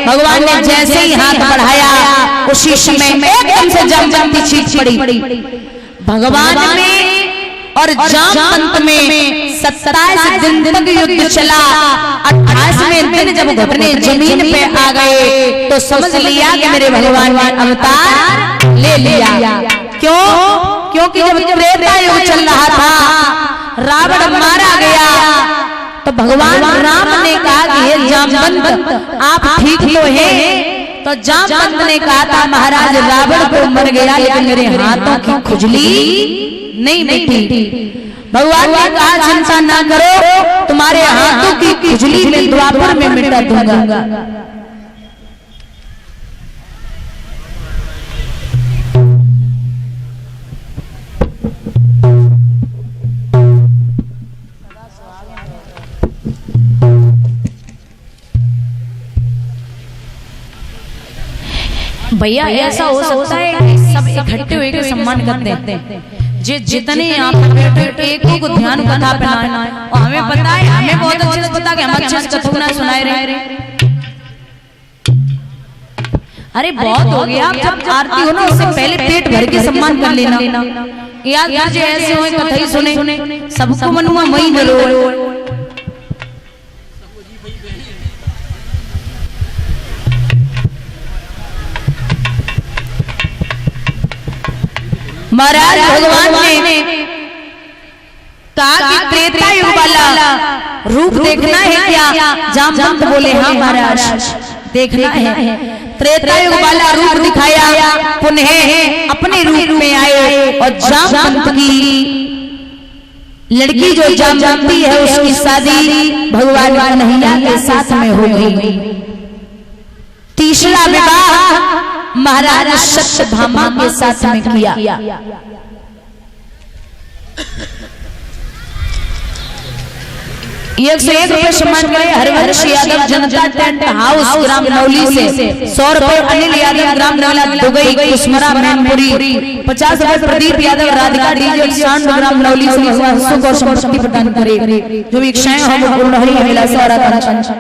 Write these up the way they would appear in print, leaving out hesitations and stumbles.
भगवान ने जैसे ही हाथ बढ़ाया उसी समय एकदम से जामवंती चीख पड़ी। भगवान में और जामवंत में 27 दिन तक युद्ध चला। 28वें दिन जब घुटने जमीन पे आ गए तो समझ लिया कि मेरे भगवान ने अवतार ले लिया। क्यों? क्योंकि जब त्रेता युग चल रहा था, रावण मारा गया, तो भगवान राम ने कहा कि हे जामवंत आप ठीक तो हैं? तो जामवंत ने कहा था महाराज रावण को मर गया लेकिन मेरे हाथों की खुजली नहीं मिटी। भगवान ने कहा चिंता ना करो, तुम्हारे हाथों की खुजली में द्वापर में मिटा दूंगा। भैया ऐसा हो सकता है कि सब इकट्ठे होकर सम्मान करते हैं, जितने यहाँ पर बैठे एक को ध्यान कथा पे ना, और हमें पता है, हमें बहुत अच्छे से पता कि हम अच्छे से कथा सुनाए रहे। अरे बहुत हो गया, जब आरती हो ना उससे पहले पेट भर के सम्मान कर लेना। याद कीजिए ऐसे हो कथा ही सुने, सबको मनुआ वही जरूर। महाराज भगवान ने कहा कि त्रेता युग वाला रूप देखना है क्या? जामवंत बोले हाँ महाराज देखना है। त्रेता युग वाला रूप दिखाया, पुनः अपने रूप में आए और जामवंत की लड़की जो जामवंती है उसकी शादी भगवान कन्हैया के साथ में हो गई। तीसरा विवाह महाराज सत्यभामा के साथ में किया। ₹101 सम्मान करे हरवंश यादव जनता टेंट हाउस ग्राम नौली से 100 रुपए अनिल यादव ग्राम नौला दुबई कुसमरा मैनपुरी 50 रुपए प्रदीप यादव राधिका डीजे साउंड ग्राम नौली से सुख और संपत्ति प्रदान करे। जो भी इच्छाएं हो वो पूर्ण हो अभिलाषा और आकांक्षा।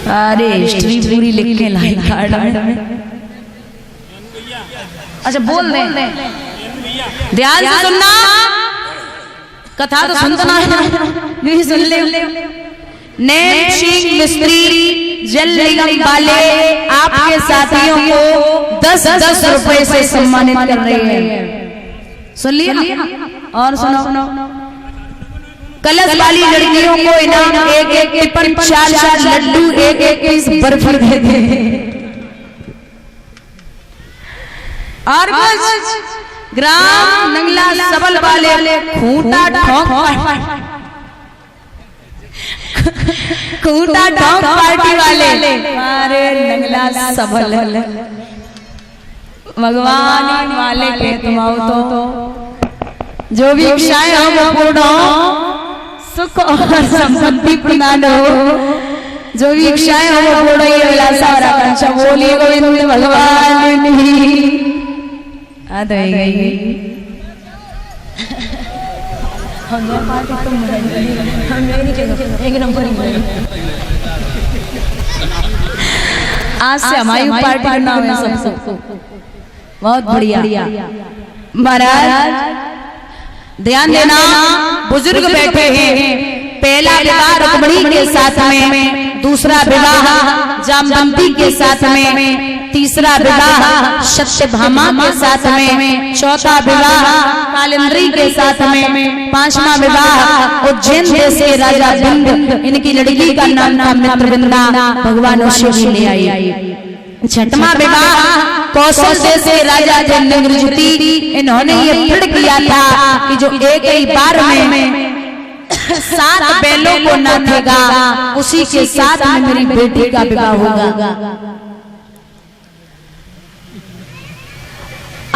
अरे हिस्ट्री पूरी लिख के लाई कार्ड में। अच्छा बोल रहे ध्यान से सुनना, कथा तो सुनना है, सुन ले। नैन सिंह मिस्त्री जल निगम वाले आपके साथियों को 10-10 रुपए से सम्मानित कर रहे हैं। सुन लिया? और सुनो, कलश वाली लड़कियों को इनाम 1-1 टिफिन 4-4 लड्डू 1-1 पीस बर्फी देते हैं। और कुछ ग्राम नंगला सबल वाले खूंटा ठोक पार्टी वाले, अरे नंगला सबल भगवान वाले के तुम आओ तो जो भी इच्छाएं हो वो पूर्ण हो, सुख और संपत्ति प्रदान हो, जो भी इच्छाएं हो वो पूर्ण ही अभिलाषा और आकांक्षा। बोलिए गोविंद भगवान की। आद गई आज से हमारी पार्टी का नाम है सबको बहुत बढ़िया। महाराज ध्यान देना, बुजुर्ग बैठे हैं। पहला विवाह रुक्मिणी के साथ में, दूसरा विवाह जामवंती के साथ में, तीसरा विवाह सत्यभामा के साथ में, चौथा विवाह कालिंदी के साथ में, पांचवा विवाह उज्जैन देश के राजा बिंद, इनकी लड़की का नाम था मित्रविंदा, भगवान उसे ले आई। छठवां विवाह कौशल देश के राजा थे निगृजुति, इन्होंने ये दृढ़ किया था कि जो एक ही बार में 7 बैलों को नाथेगा उसी के साथ में मेरी बेटी का विवाह होगा।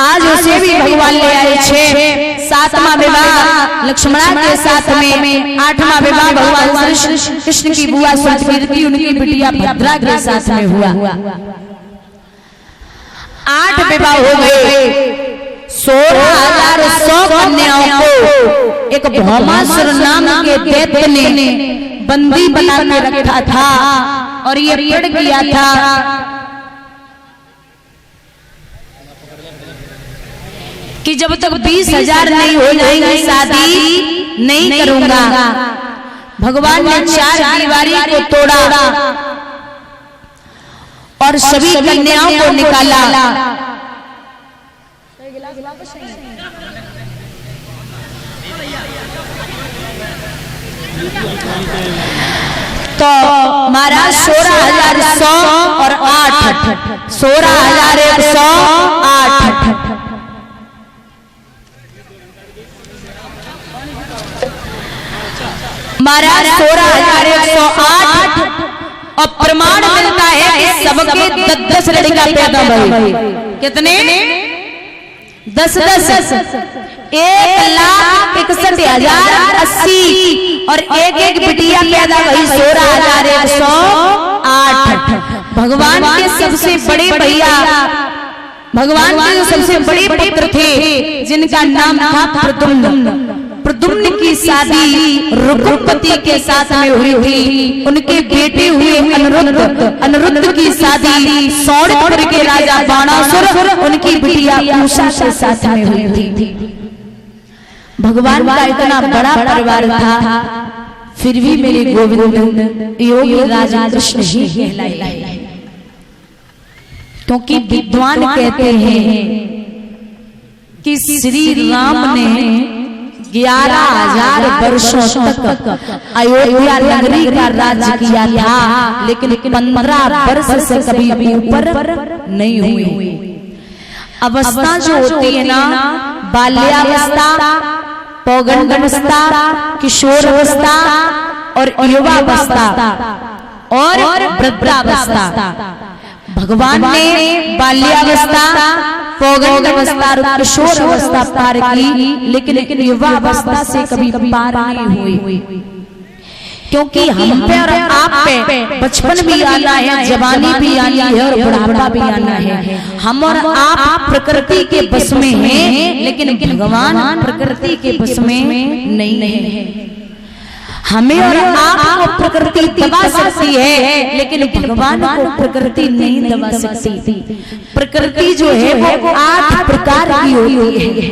आज उसे भी भगवान ले आए 6 7वां विवाह लक्ष्मणा के साथ में, 8वां विवाह भगवान श्री कृष्ण की बुआ सुकीर्ति उनकी बिटिया भद्रा के साथ में हुआ। 8 विवाह हो गए। 16,100 कन्याओं को एक भौमासुर नाम के दैत्य ने बंदी बना के रखा था और ये पड़ गया था कि जब तक 20,000 नहीं हो जाएंगे शादी नहीं करूंगा। भगवान ने 4 दीवारी को तोड़ा और सभी कन्याओं को निकाला। तो महाराज 16,100 और 8 16,108 महाराज 16,108 और प्रमाण मिलता है कि सबके 10 लड़का पैदा हुए। कितने? 10 1,61,080 और एक बिटिया पैदा हुई 16,108। भगवान के सबसे बड़े भैया, भगवान के जो सबसे बड़े पुत्र थे जिनका नाम था प्रद्युम्न, प्रद्युम्न की शादी रघुपति के साथ में हुई थी। उनके बेटे हुए अनिरुद्ध, अनिरुद्ध की शादी सौंदपुर के राजा बाणासुर उनकी बिटिया उषा के साथ में हुई थी। भगवान का इतना बड़ा परिवार था, फिर भी मेरे गोविंद योगी राजा कृष्ण ही कहलाए। क्योंकि विद्वान कहते हैं कि श्री राम ने 11,000 वर्षों तक अयोध्या नगरी का राज्य किया था, लेकिन 15 वर्ष से कभी ऊपर नहीं हुई। अवस्था जो होती है ना, बाल्यावस्था, पौगंडावस्था, किशोरावस्था और युवावस्था और वृद्धावस्था। भगवान ने बाल्यावस्था, पौगंडावस्था और किशोरावस्था पार की, लेकिन युवावस्था से कभी पार नहीं हुई। क्योंकि हम पे और आप पे बचपन भी आना है, जवानी भी आनी है और बुढ़ापा भी आना है। हम और आप प्रकृति के बस में हैं, लेकिन भगवान प्रकृति के बस में नहीं है। हमें और आपको प्रकृति दबा सकती है, लेकिन भगवान को प्रकृति नहीं दबा सकती। प्रकृति जो है वो 8 प्रकार की होती है।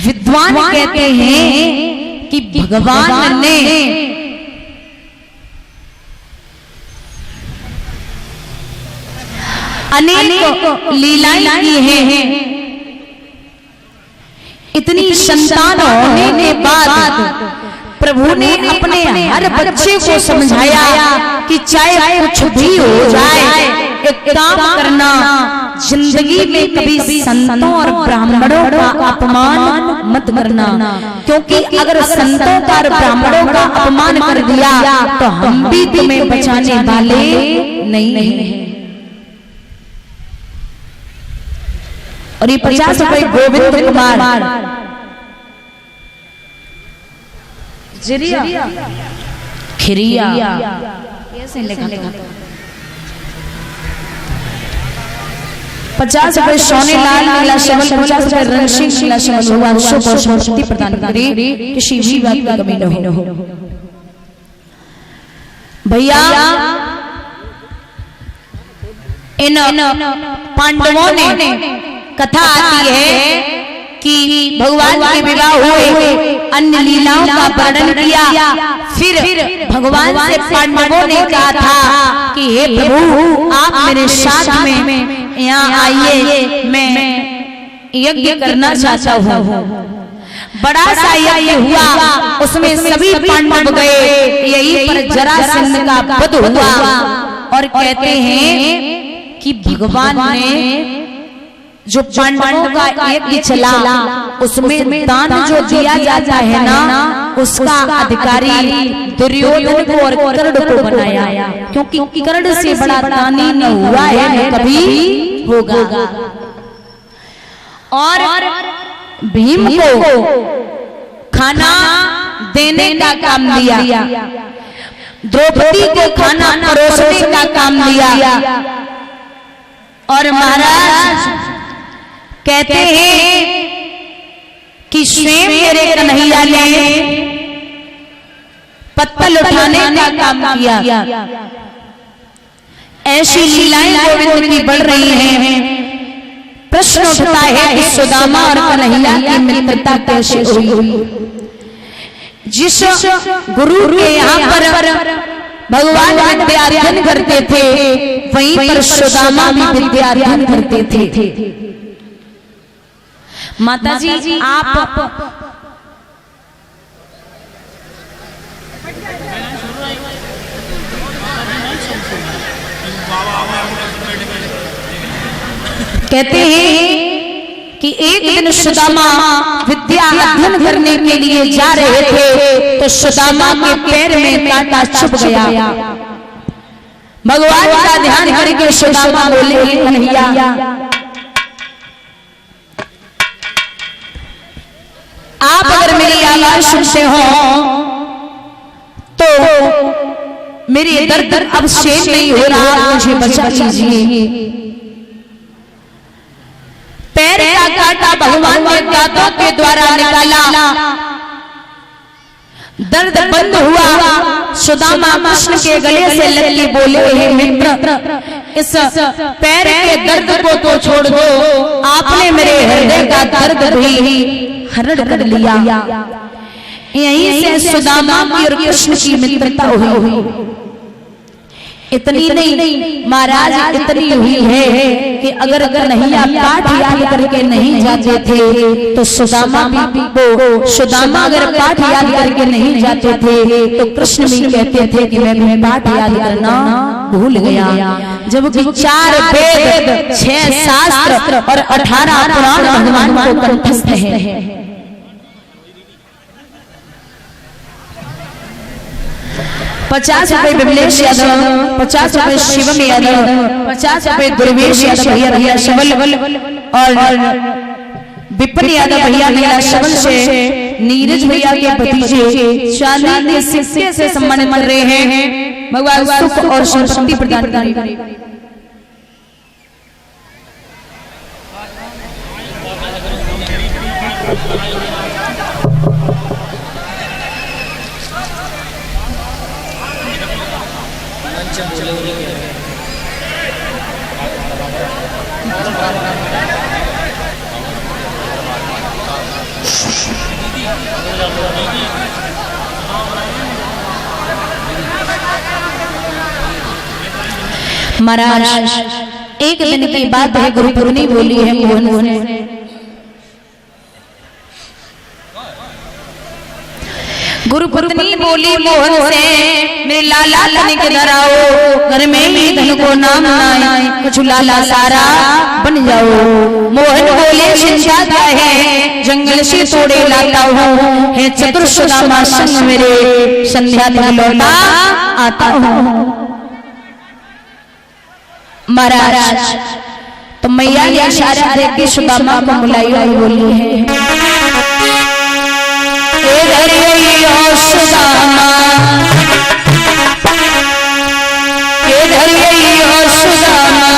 विद्वान कहते हैं कि भगवान ने अनेक लीलाएं की हैं। इतनी संतान होने के बाद प्रभु ने अपने हर बच्चे को समझाया कि चाहे कुछ भी हो जाए, एक काम करना, जिंदगी में कभी संतों और ब्राह्मणों का अपमान मत करना। क्योंकि अगर संतों का और ब्राह्मणों का अपमान कर दिया तो हम भी तुम्हें बचाने वाले नहीं हैं। और ये 50 रुपए गोविंद कुमार खिरिया कैसे लिखा? 50 रुपए सोने लाल नीला शमल, 50 रुपए रणसिंह नीला शमल हुआ। शुभ और शक्ति प्रदान करे, किसी भी बात की कमी न हो। भैया इन पांडवों ने कथा आती है कि भगवान के विवाह हुए, अन्य लीलाओं का वर्णन किया। फिर भगवान से पांडवों ने कहा था कि हे प्रभु, आप मेरे साथ में यहाँ आइए, मैं यज्ञ करना चाहता हूँ। बड़ा सा यज्ञ हुआ, उसमें सभी पांडव गए। यही पर जरासंध का वध हुआ। और कहते हैं कि भगवान ने जो पांडवों का यज्ञ चला, उसमें दान जो दिया जाता है ना, उसका अधिकारी दुर्योधन को और कर्ण को बनाया। क्योंकि कर्ण से बड़ा दानी न हुआ है, न कभी होगा। और भीम को खाना देने का काम दिया, द्रौपदी को खाना परोसने का काम दिया। और महाराज कहते हैं कि स्वयं मेरे कन्हैया ने पत्तल उठाने का काम किया। ऐसी लीलाएं गोविंद की बढ़ रही हैं। प्रश्न उठता है कि सुदामा और कन्हैया की मित्रता कैसे हुई? जिस गुरु के यहाँ पर भगवान विद्यार्जन करते थे, वहीं पर सुदामा भी विद्यार्जन करते थे। माता जी आप कहते हैं कि एक दिन सुदामा विद्या अध्ययन करने के लिए जा रहे थे, तो सुदामा के पैर में कांटा चुभ गया। भगवान का ध्यान करके सुदामा बोले, कन्हैया आप अगर मेरी आवाज सुनते हो तो मेरी दर्द अब सहन नहीं हो रहा, मुझे बचा लीजिए। पैर का कांटा भगवान ने दांतों के द्वारा निकाला, दर्द बंद हुआ। सुदामा कृष्ण के गले से लगी, बोले, हे मित्र, इस पैर के दर्द को तो छोड़ दो, आपने मेरे हृदय का दर्द भी हरण कर लिया। यहीं से सुदामा की और कृष्ण की मित्रता हुई। इतनी नहीं महाराज, इतनी हुई है कि अगर कन्हैया पाठ याद करके नहीं जाते थे तो सुदामा अगर पाठ याद करके नहीं जाते थे तो कृष्ण भी कहते थे कि मैं पाठ याद करना भूल गया। जबकि 4 वेद, 6 शास्त्र और 18 पुराण भगवान को कंठस्थ है। 50 रुपए विमलेश यादव, 50 रुपए शिवम यादव, 50 रुपए दुर्वेश यादव भैया शबल, और विपिन यादव भैया नया शबल से नीरज भैया के भतीजे चांदी के सिक्के से सम्मानित कर रहे हैं। भगवान सुख और संपत्ति प्रदान करें। महाराज एक दिन की बात है, गुरु पत्नी बोली है मोहन से, गुरु पत्नी बोली मोहन से, मेरे लाला तनिक धराओ, घर में ही धन को नाम आए, कुछ लाला सारा बन जाओ। मोहन बोले, चिंता क्या है, जंगल से तोड़े लाता हूँ, है चतुर सुदामा संग मेरे, संध्या तक लौटा आता हूँ। महाराज तो मैया ने इशारा दे के सुदामा को बुलाई और बोली है, सुदामा सुदामा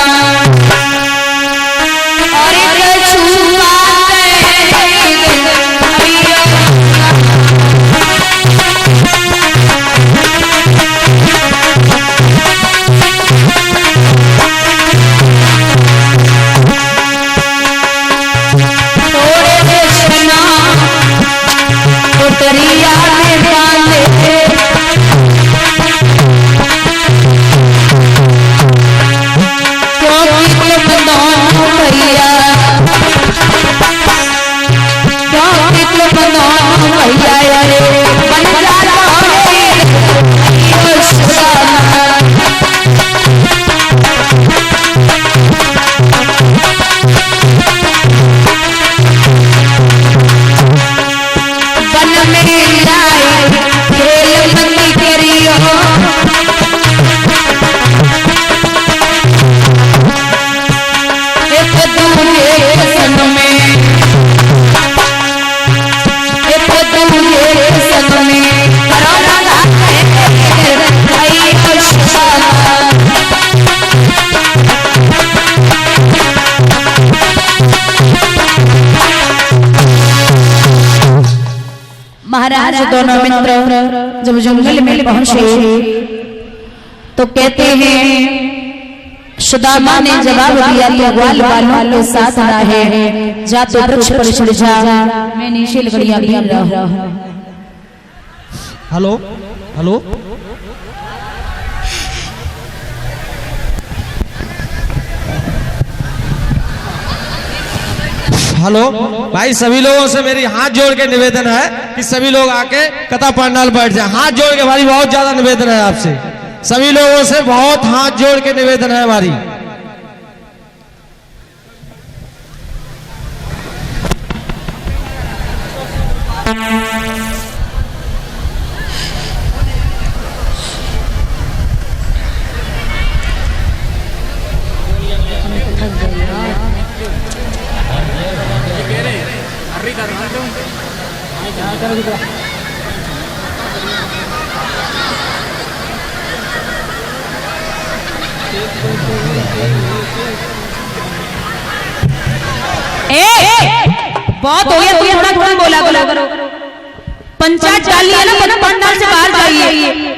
दोनों मित्र जब जंगल में पहुंचे तो कहते हैं, सुदामा ने जवाब दिया तो ग्वाल वालों के साथ रहे, जा तो वृक्ष पर चढ़ जा, मैं नीचे लकड़ियां गिन रहा हूं। हेलो हेलो हेलो भाई, सभी लोगों से मेरी हाथ जोड़ के निवेदन है कि सभी लोग आके कथा पंडाल बैठ जाए। हाथ जोड़ के भाई, बहुत ज्यादा निवेदन है आपसे, सभी लोगों से बहुत हाथ जोड़ के निवेदन है हमारी। बहुत हो गया, थोड़ा थोड़ा बोला करो। पंचायत डाली है ना, पंडाल से बाहर जाइए।